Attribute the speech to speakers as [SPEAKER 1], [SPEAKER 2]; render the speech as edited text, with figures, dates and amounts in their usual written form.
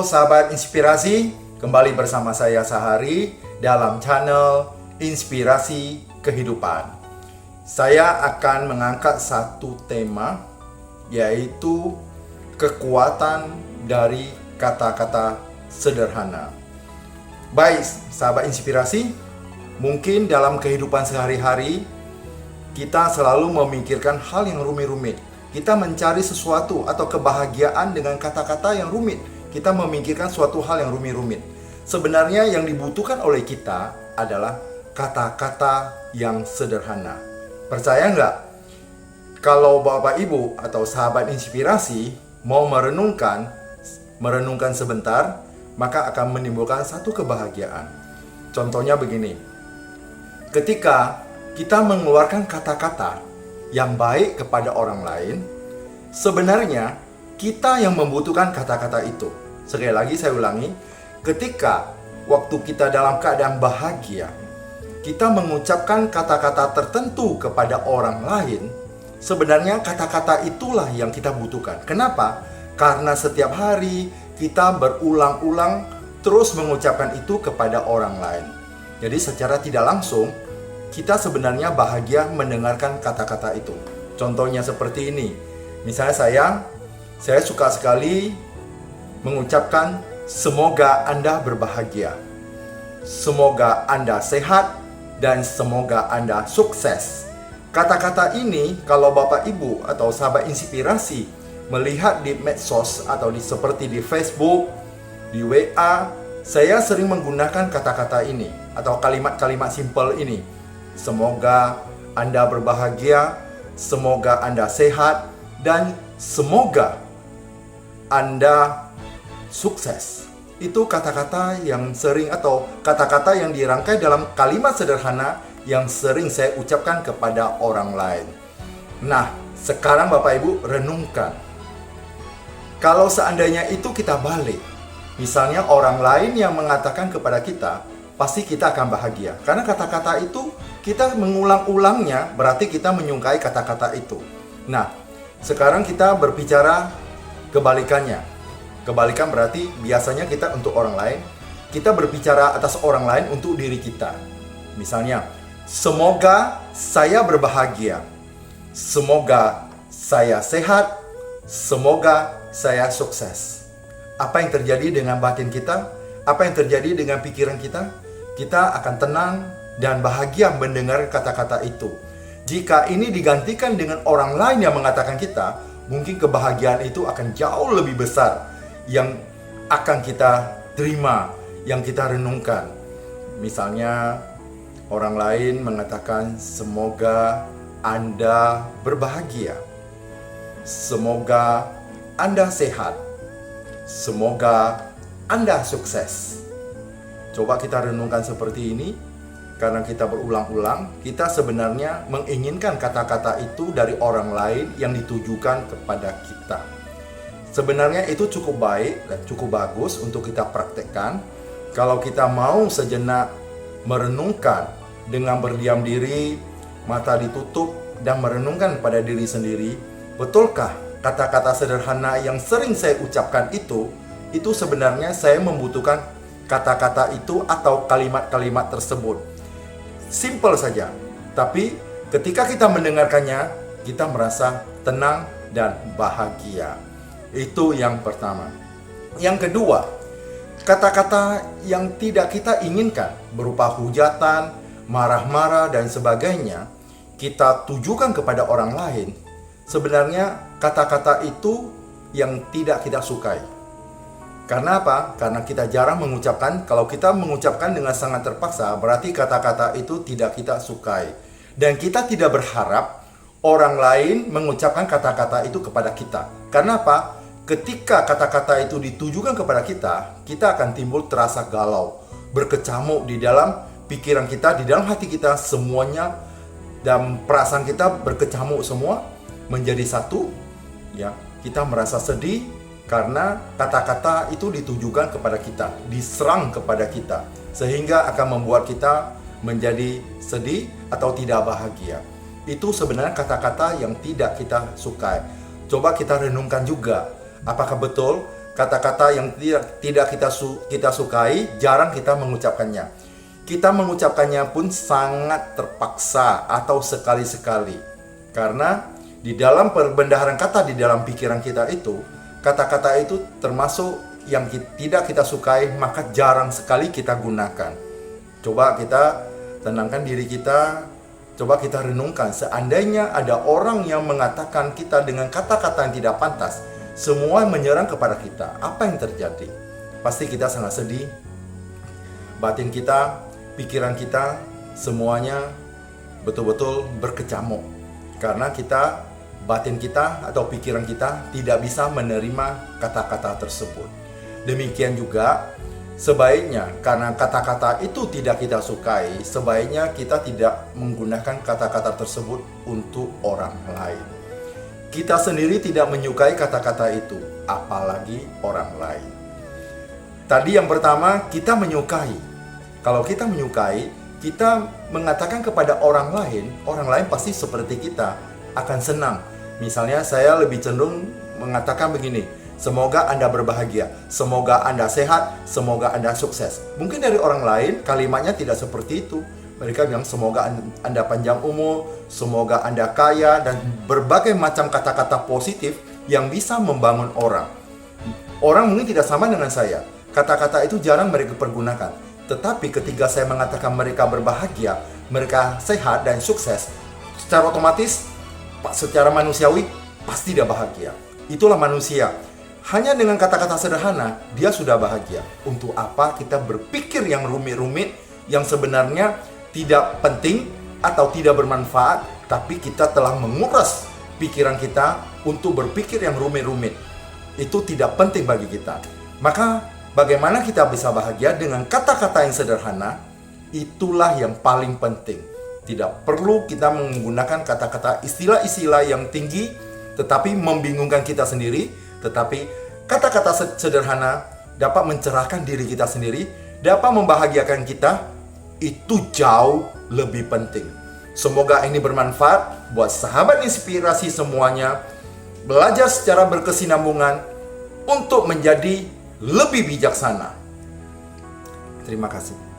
[SPEAKER 1] Halo sahabat inspirasi, kembali bersama saya Sahari dalam channel Inspirasi Kehidupan. Saya akan mengangkat satu tema, yaitu kekuatan dari kata-kata sederhana. Baik sahabat inspirasi, mungkin dalam kehidupan sehari-hari kita selalu memikirkan hal yang rumit-rumit. Kita mencari sesuatu atau kebahagiaan dengan kata-kata yang rumit. Kita memikirkan suatu hal yang rumit-rumit. Sebenarnya yang dibutuhkan oleh kita adalah kata-kata yang sederhana. Percaya nggak? Kalau Bapak Ibu atau sahabat inspirasi mau merenungkan sebentar, maka akan menimbulkan satu kebahagiaan. Contohnya begini. Ketika kita mengeluarkan kata-kata yang baik kepada orang lain, sebenarnya kita yang membutuhkan kata-kata itu. Sekali lagi saya ulangi, ketika waktu kita dalam keadaan bahagia, kita mengucapkan kata-kata tertentu kepada orang lain, sebenarnya kata-kata itulah yang kita butuhkan. Kenapa? Karena setiap hari kita berulang-ulang terus mengucapkan itu kepada orang lain. Jadi secara tidak langsung, kita sebenarnya bahagia mendengarkan kata-kata itu. Contohnya seperti ini. Misalnya saya suka sekali mengucapkan semoga Anda berbahagia. Semoga Anda sehat dan semoga Anda sukses. Kata-kata ini kalau Bapak Ibu atau sahabat inspirasi melihat di medsos atau seperti di Facebook, di WA, saya sering menggunakan kata-kata ini atau kalimat-kalimat simpel ini. Semoga Anda berbahagia, semoga Anda sehat, dan semoga Anda sukses. Itu kata-kata yang sering atau kata-kata yang dirangkai dalam kalimat sederhana yang sering saya ucapkan kepada orang lain. Nah, sekarang Bapak Ibu renungkan. Kalau seandainya itu kita balik, misalnya orang lain yang mengatakan kepada kita, pasti kita akan bahagia. Karena kata-kata itu kita mengulang-ulangnya, berarti kita menyukai kata-kata itu. Nah, sekarang kita berbicara kebalikannya. Kebalikan berarti biasanya kita untuk orang lain, kita berbicara atas orang lain untuk diri kita. Misalnya, semoga saya berbahagia. Semoga saya sehat. Semoga saya sukses. Apa yang terjadi dengan batin kita? Apa yang terjadi dengan pikiran kita? Kita akan tenang dan bahagia mendengar kata-kata itu. Jika ini digantikan dengan orang lain yang mengatakan kita, mungkin kebahagiaan itu akan jauh lebih besar yang akan kita terima, yang kita renungkan. Misalnya, orang lain mengatakan, semoga Anda berbahagia. Semoga Anda sehat. Semoga Anda sukses. Coba kita renungkan seperti ini. Karena kita berulang-ulang, kita sebenarnya menginginkan kata-kata itu dari orang lain yang ditujukan kepada kita. Sebenarnya itu cukup baik dan cukup bagus untuk kita praktekkan. Kalau kita mau sejenak merenungkan dengan berdiam diri, mata ditutup, dan merenungkan pada diri sendiri, betulkah kata-kata sederhana yang sering saya ucapkan itu sebenarnya saya membutuhkan kata-kata itu atau kalimat-kalimat tersebut. Simple saja, tapi ketika kita mendengarkannya, kita merasa tenang dan bahagia. Itu yang pertama. Yang kedua, kata-kata yang tidak kita inginkan berupa hujatan, marah-marah, dan sebagainya, kita tujukan kepada orang lain. Sebenarnya kata-kata itu yang tidak kita sukai. Karena apa? Karena kita jarang mengucapkan. Kalau kita mengucapkan dengan sangat terpaksa, berarti kata-kata itu tidak kita sukai. Dan kita tidak berharap orang lain mengucapkan kata-kata itu kepada kita. Karena apa? Ketika kata-kata itu ditujukan kepada kita, kita akan timbul terasa galau, berkecamuk di dalam pikiran kita, di dalam hati kita, semuanya, dan perasaan kita berkecamuk semua menjadi satu. Ya, kita merasa sedih, karena kata-kata itu ditujukan kepada kita, diserang kepada kita, sehingga akan membuat kita menjadi sedih atau tidak bahagia. Itu sebenarnya kata-kata yang tidak kita sukai. Coba kita renungkan juga, apakah betul Kata-kata yang tidak kita sukai, jarang kita mengucapkannya. Kita mengucapkannya pun sangat terpaksa atau sekali-sekali. Karena di dalam perbendaharaan kata di dalam pikiran kita itu, kata-kata itu termasuk yang tidak kita sukai, maka jarang sekali kita gunakan. Coba kita tenangkan diri kita, coba kita renungkan, seandainya ada orang yang mengatakan kita dengan kata-kata yang tidak pantas, semua menyerang kepada kita, apa yang terjadi? Pasti kita sangat sedih. Batin kita, pikiran kita, semuanya betul-betul berkecamuk. Karena batin kita atau pikiran kita tidak bisa menerima kata-kata tersebut. Demikian juga sebaiknya, karena kata-kata itu tidak kita sukai, sebaiknya kita tidak menggunakan kata-kata tersebut untuk orang lain. Kita sendiri tidak menyukai kata-kata itu, apalagi orang lain. Tadi yang pertama, kita menyukai. Kalau kita menyukai, kita mengatakan kepada orang lain pasti seperti kita akan senang. Misalnya saya lebih cenderung mengatakan begini, semoga Anda berbahagia, semoga Anda sehat, semoga Anda sukses. Mungkin dari orang lain kalimatnya tidak seperti itu. Mereka bilang semoga Anda panjang umur, semoga Anda kaya, dan berbagai macam kata-kata positif yang bisa membangun orang. Orang mungkin tidak sama dengan saya. Kata-kata itu jarang mereka pergunakan. Tetapi ketika saya mengatakan mereka berbahagia, mereka sehat dan sukses, secara otomatis, secara manusiawi, pasti dia bahagia. Itulah manusia. Hanya dengan kata-kata sederhana, dia sudah bahagia. Untuk apa kita berpikir yang rumit-rumit, yang sebenarnya tidak penting atau tidak bermanfaat, tapi kita telah menguras pikiran kita untuk berpikir yang rumit-rumit. Itu tidak penting bagi kita. Maka bagaimana kita bisa bahagia dengan kata-kata yang sederhana? Itulah yang paling penting. Tidak perlu kita menggunakan kata-kata istilah-istilah yang tinggi, tetapi membingungkan kita sendiri. Tetapi kata-kata sederhana dapat mencerahkan diri kita sendiri, dapat membahagiakan kita. Itu jauh lebih penting. Semoga ini bermanfaat buat sahabat inspirasi semuanya. Belajar secara berkesinambungan untuk menjadi lebih bijaksana. Terima kasih.